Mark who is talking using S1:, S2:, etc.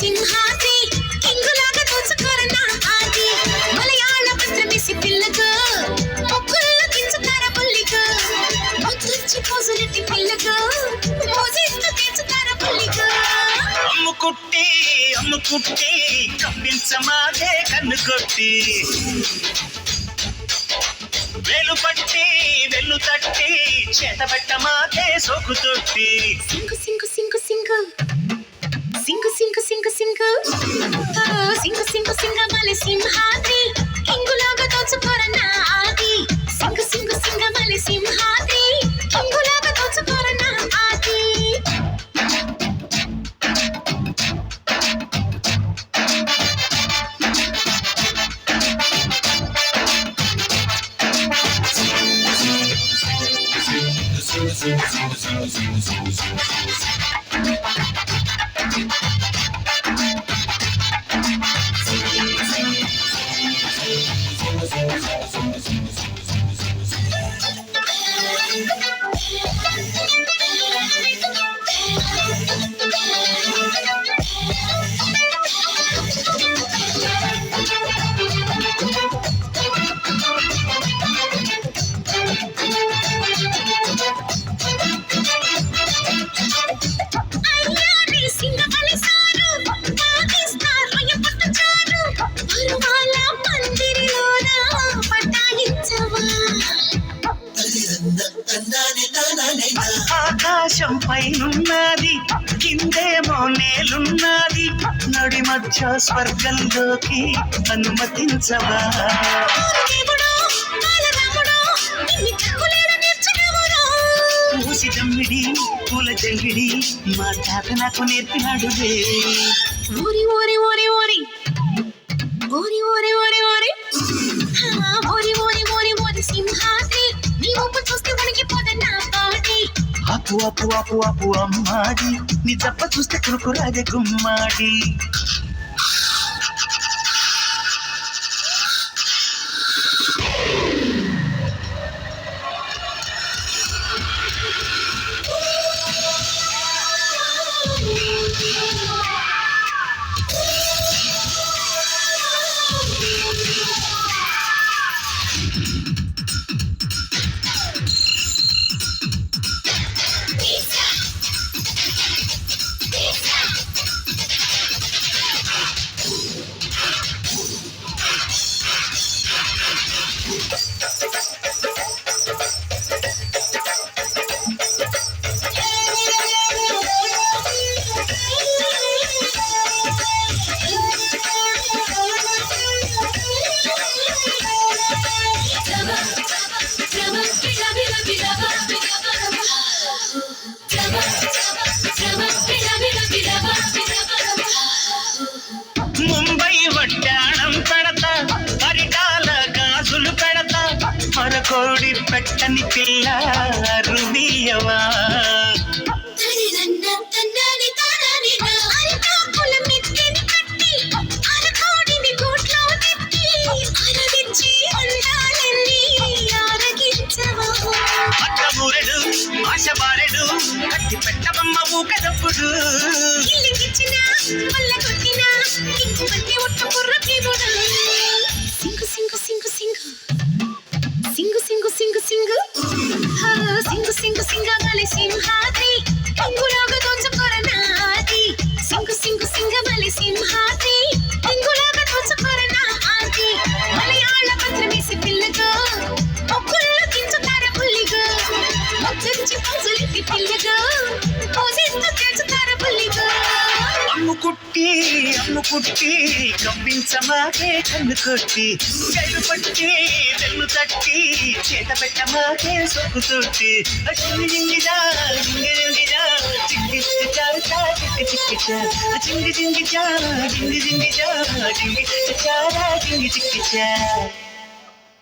S1: సింహాద్రి కింగులాగా దోచుకోరన్నా ఆది మలయాళ పత్రమేసి పిల్లకు మొక్కుల్లో కించుతార పుల్లికు ముద్దొచ్చి పోజులెట్టి పిల్లకు మోజిస్తూ తీర్చుతార పుల్లికు
S2: అమ్ముకుట్టి అమ్ముకుట్టి కప్పించమాగే కన్ను కొట్టి వేలు పట్టి వెన్ను తట్టి చేతబెట్టమాగే సోకు తొట్టి
S1: సింగు సింగు సింగు సింగు సింగు సింగు సింగు సింగు సింగు సింగు సింగమలే సింహాద్రి కింగులాగా దోచుకోరన్నా ఆది సింగు సింగు సింగమలే సింహాద్రి కింగులాగా దోచుకోరన్నా ఆది
S2: ఆకాశం పైనున్నది కిందేమో నేలున్నది నడి మధ్య స్వర్గంలోకి అనుమతించవా మూసి దమ్మిడి పూల జంగిడి మా తాత నాకు నేర్పినాడులే
S1: ఓరి ఓరి ఓరి ఓరి ఓరి ఓరి ఓరి ఓరి ఓరి ఓరి ఓరి ఓరి సింహాద్రి నీ ఊపు చూస్తే వణికిపోదన్నా బాడీ
S2: అప్పు అప్పు అప్పు అప్పు అమ్మాడి నీ చెప్ప చూస్తే కురుకురాగే గుమ్మాడి ముంబై వడ్డాణం పెడతా పరిటాల గాజులు పెడతా మరకోడి పెట్టని పిల్ల రుమియవా అక్కబూరెడు ఆశబారెడు కట్టి పెట్టబమ్మ ఊకదప్పుడు
S1: సింగు సింగు సింగు సింగు సింగు సింగు సింగు సింగు సింగు సింగు సింగమలే సింహాద్రి కింగులాగా దోచుకోరన్నా ఆది సింగు సింగు సింగమలే సింహాద్రి కింగులాగా దోచుకోరన్నా ఆది మలయాళ పత్రమేసి పిల్లకు మొక్కుల్లో కించుతార పుల్లికు ముద్దొచ్చి పోజులెట్టి పిల్లకు మోజిస్తూ తీర్చుతార పుల్లికు
S2: అమ్ముకుట్టి అమ్ముకుట్టి కవ్వించమాగే కన్ను కొట్టి గైలు పట్టి వెన్ను తట్టి చేత పెట్టమాగే సొక్కు తొట్టి జింగి జింగిజా జింగి జింగిజా జింగి చిక్కి జింగి జింగిజా జింగి జింగిజా జింగి చిక్కి